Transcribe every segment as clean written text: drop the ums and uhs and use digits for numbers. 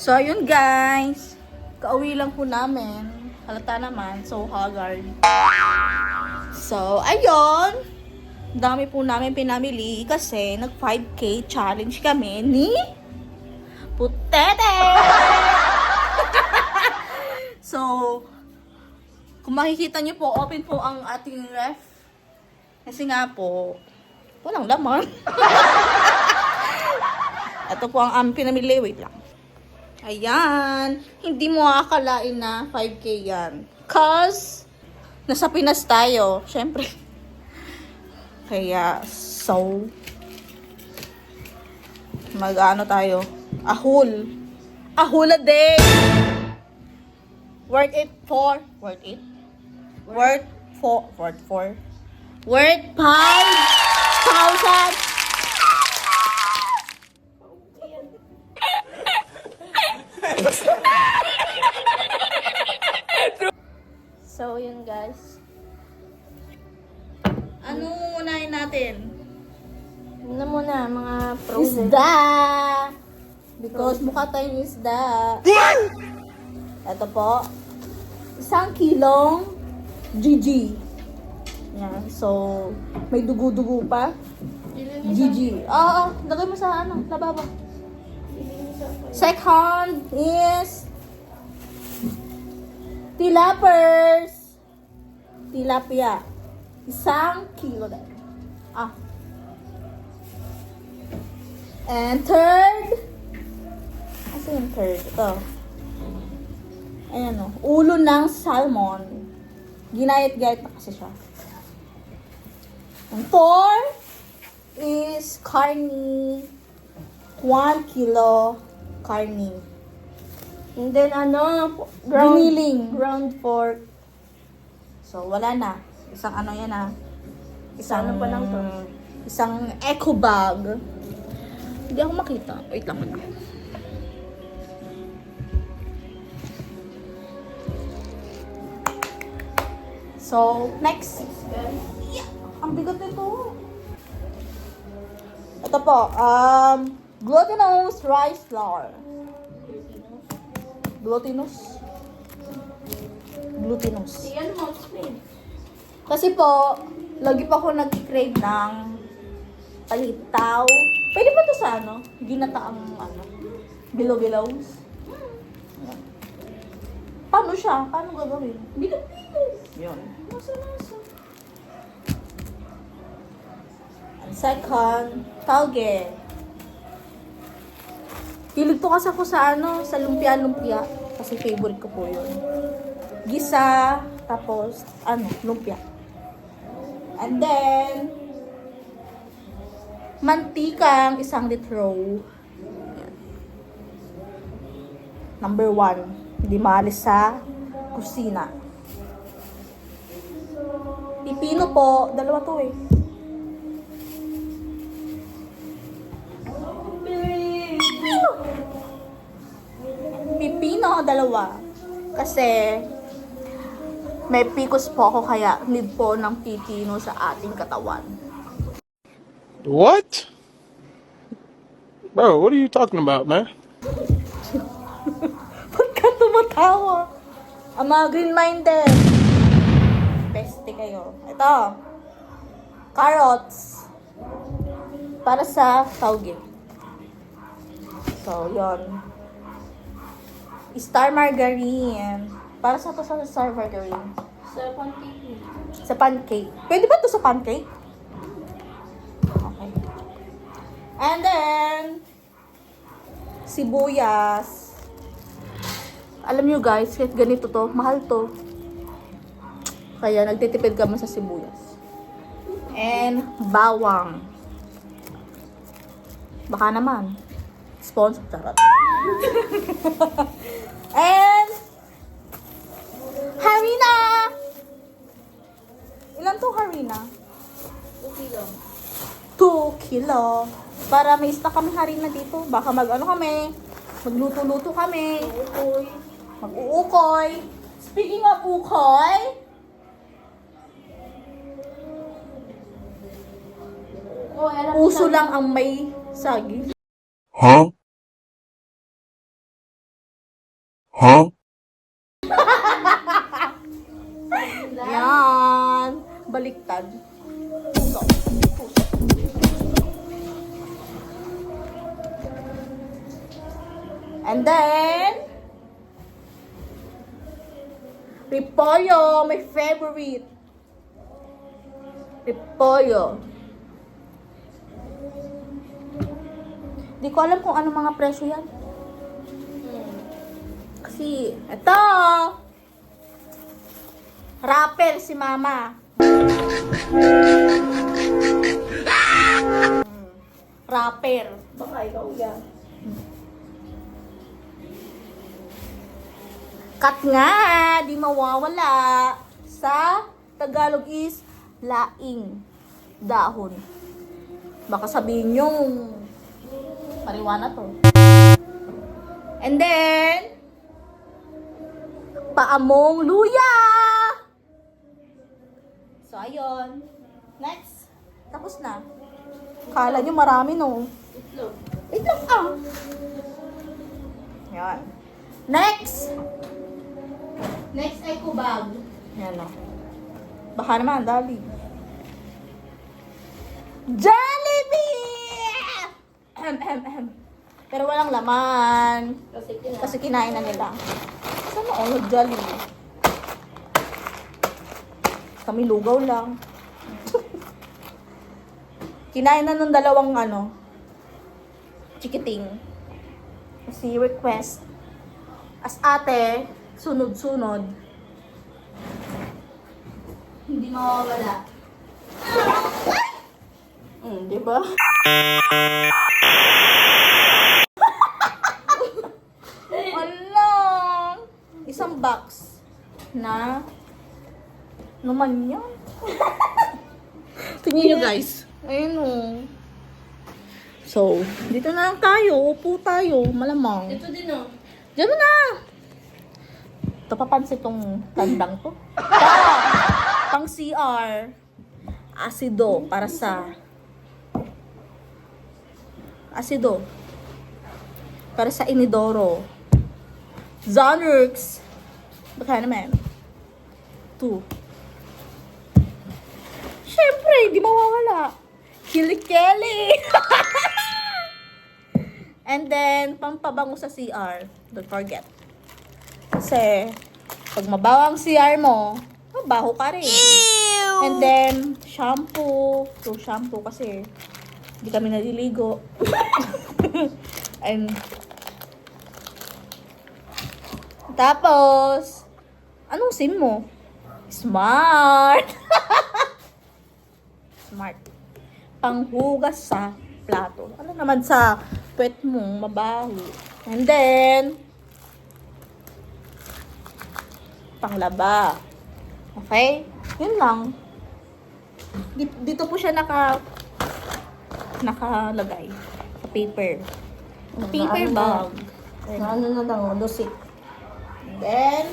So, ayun guys. Kauwi lang po namin. Halata naman. So, haggard. So, ayun. Dami po namin pinamili kasi nag 5K challenge kami ni Putete! So, kung makikita niyo po, open po ang ating ref. Kasi nga po, walang laman. Ito po ang aming pinamili. Wait lang. Ayan. Hindi mo akalain na 5K yan. Cause, nasa Pinas tayo. Siyempre. Kaya, so, mag-ano tayo? Ahul. Ahul a day! Worth it for, worth it? Worth 5,000! So, yun guys. Ano unahin natin? Ano muna, mga frozen. Isda! Because mukha tayong isda. Ito po. 1 kilong GG. Yan. So, may dugo-dugo pa. GG. Oo, lagay mo sa ano, lababo. Second is tilapia. 1 kilo din. And third, asa yung third? Ito. Ayan o. Ulo ng salmon. Ginayat-gayat na kasi siya. And fourth is carne. 1 kilo carne. And then Giniling. ground pork. So, wala na. Isang ano yan Isang Ano pa lang to? Isang eco bag. Hindi ako makita. Wait lang. So, next. Yeah, ang bigat nito. Ito po, glutinous rice flour. Glutinous. Yan mo, explain. Kasi po, lagi pa ako nag-crave ng palitaw. Pwede ba ito sa ginataang bilo-bilaw? Paano siya? Paano gagawin? Bilo-bilaw. Yun. Nasa. And second, tauge. Hilig po kasi ako sa sa lumpia-lumpia. Kasi favorite ko po yun. Gisa, tapos, lumpia. And then, mantikang 1 litro. Number 1. Hindi maalis sa kusina. Pipino po, 2 to eh. Pipino, 2. Kasi, may PCOS po ako kaya need po ng pipino sa ating katawan. What? Bro, what are you talking about, man? Ba't ka tumatawa? Ang mga green-minded. Peste kayo. Ito. Carrots. Para sa tauge. So, yon. Star margarine. Para sa star margarine. Sa pancake. Sa pancake. Pwede ba ito sa pancake? Okay. And then, sibuyas. Alam nyo guys, kahit ganito to, mahal to. Kaya nagtitipid kami sa sibuyas. And bawang. Baka naman. Sponsor, charot. And harina! Ilan to harina? 2 kilo. 2 kilo. Para may stock kami harina dito. Baka magluto-luto kami. Uy. Mag-uukoy. Speaking of ukoy, puso lang ang may saging. Huh? Huh? Yan. Baliktad. Puso. Puso. And then, repolyo, my favorite. Repolyo. Di ko alam kung ano mga presyo yan. Kasi, eto. Rapper si mama. Rapper. Baka ikaw yan. Kat nga, di mawawala. Sa Tagalog is laing dahon. Baka sabihin yung marijuana to. And then, paamong luya. So, ayun. Next. Tapos na. Kala nyo marami, no? Itlog. Wait lang, ah. Yan. Next. Next ay kubag. Yan, o. Baka naman, dali. Jollibee! Ahem, ahem, ahem. Pero walang laman. Kasi kinain na nila. Saan na ulo, Jollibee? Kami lugaw lang. Kinain na nung dalawang chikiting. Kasi request. As ate, sunod-sunod. Hindi mawawala. Di ba? Wala. Isang box na naman yan. Tingnan nyo guys. Ayun o. So, dito na lang tayo. Upo tayo. Malamang. Ito din oh. Diyan mo na. Ito papansin tong tandang to. Pang CR. Asido para sa Asido para sa inidoro. Zonworks. Baka naman. 2. Siyempre, di mawawala. Kilikeli. And then, pampabango sa CR. Don't forget. Kasi, pag mabaho ang CR mo, mabaho ka rin. And then, shampoo. So, shampoo kasi hindi kami naliligo. And, tapos, anong SIM mo? Smart. Smart. Panghugas sa plato. Ano naman sa puwet mong mabaho. And then, panglaba. Okay? Yun lang. Dito po siya nakalagay. Sa paper. Paper bag. Ano na lang, lusik. And then,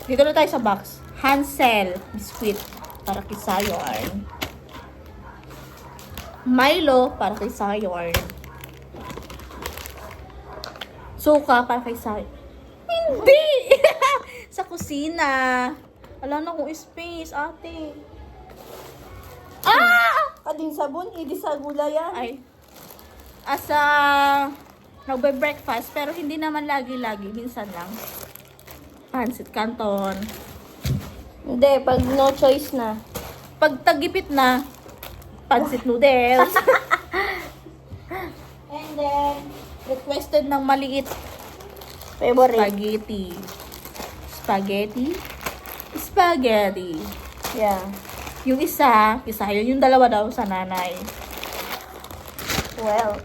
dito na tayo sa box. Hansel biscuit para kay Sayon. Milo para kay Sayon. Suka para kay Sayon. Hindi! Sa kusina. Wala na akong space, ate. Ah! Kading sabon, hindi sa gulay yan. Ay. Asa nagbe-breakfast pero hindi naman lagi-lagi, minsan lang. Pancit canton. Hindi, pag no choice na. Pag tagipit na, pancit noodles. And then, requested ng maliit Favorite. spaghetti. Spaghetti? Spaghetti. Yeah. Yung isa yun, yung dalawa daw sa nanay. Well.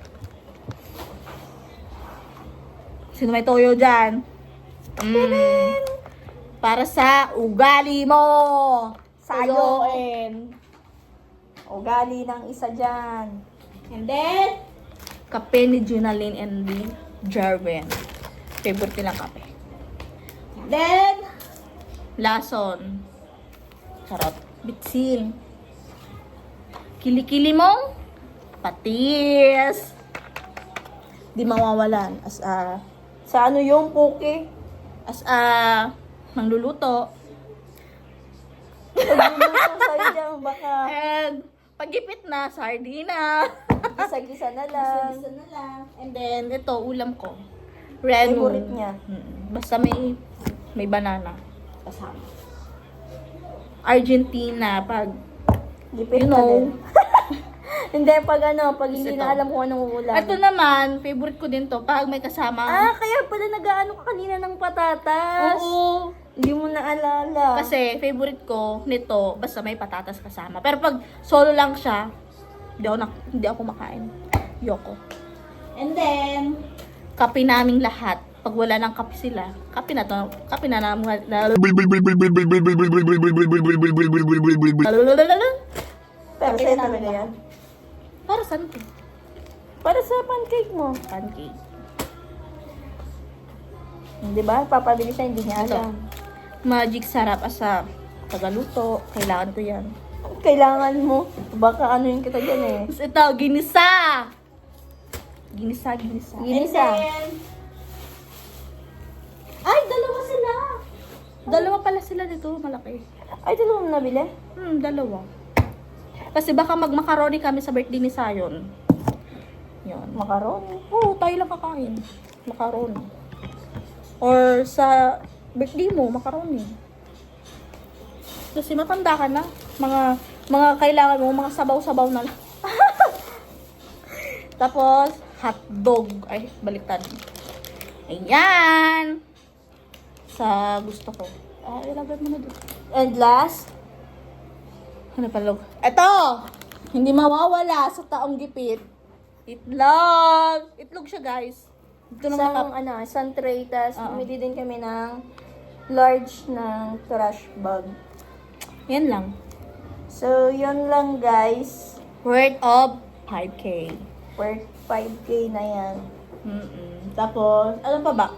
Sino may toyo dyan? Para sa ugali mo. Sayo. Tuyoin. Ugali ng isa dyan. And then, kape ni Junalyn and the Jarvin. Favorite nilang kape. And then, lason. Charot. Bitsin. Kilikili mong patis. Di mawawalan as a Sa ano yung poke? As mangluluto. Pagluluto sa'yo dyan, baka And pagipit na, sardina. gisa-gisa na lang. Isa na lang. And then, ito, ulam ko. Renu. Favorite niya. Basta may banana. Kasama. Argentina, pag, Gipit you ka know. din. Hindi, pag hindi Ito. na alam kung anong ulam. Ito naman, favorite ko din to, pag may kasama. Kaya pala nag-aano ka kanina ng patatas. Oo. Hindi mo naalala. Kasi, favorite ko nito, basta may patatas kasama. Pero pag solo lang siya, hindi ako makain. Yoko. And then, kape naming lahat. Pag wala ng kape sila, kape na namin. Pero sa'yo talaga yan. Para saan to? Para sa pancake mo. Pancake. Di ba? Papabili siya, hindi niya Ito. alam. Magic sarap asa tagaluto. Kailangan ko yan. Kailangan mo. Baka ano yung kita dyan eh. Tapos ito, ginisa. Ginisa. Ginisa. And then, ay, dalawa sila. Dalawa pala sila dito, malaki. Ay, dalawa mo nabili? Dalawa. Kasi baka magmakaroni kami sa birthday ni Sayon. Yun. Macaroni. Oo, tayo lang kakain. Macaroni. Or sa birthday mo, macaroni. Kasi matanda ka na. Mga kailangan mo, mga sabaw-sabaw na lang. Tapos, hotdog. Ay, baliktad. Ayan. Sa gusto ko. Ilagay mo na doon. And last, Ano palog? Ito! Hindi mawawala sa taong gipit. Itlog! Itlog siya, guys. Ito isang, isang tray, tas bumili din kami ng large ng trash bag. Yan lang. So, yun lang guys. Worth of 5K. Worth 5K na yan. Tapos, ano pa ba?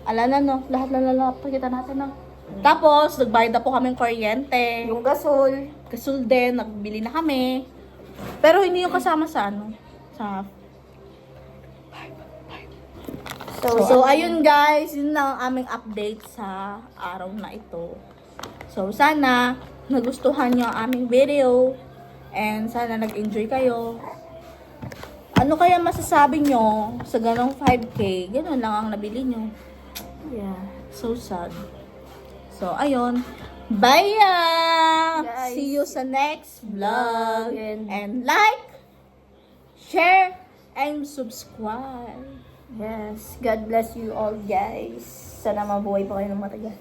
Ala na, no? Lahat na pakita natin, no? Tapos, nagbayad na po kaming kuryente. Yung gasol. Gasol din, nagbili na kami. Pero hindi yung kasama sa sa... So, ayun guys, yun lang ang aming update sa araw na ito. So, sana nagustuhan nyo ang aming video. And sana nag-enjoy kayo. Ano kaya masasabi nyo sa ganong 5K? Ganon lang ang nabili nyo. Yeah, so sad. So, ayun. Bye! Guys. See you sa next vlog. And- And like, share, and subscribe. Yes. God bless you all guys. Sana mabuhay pa kayo ng matagal.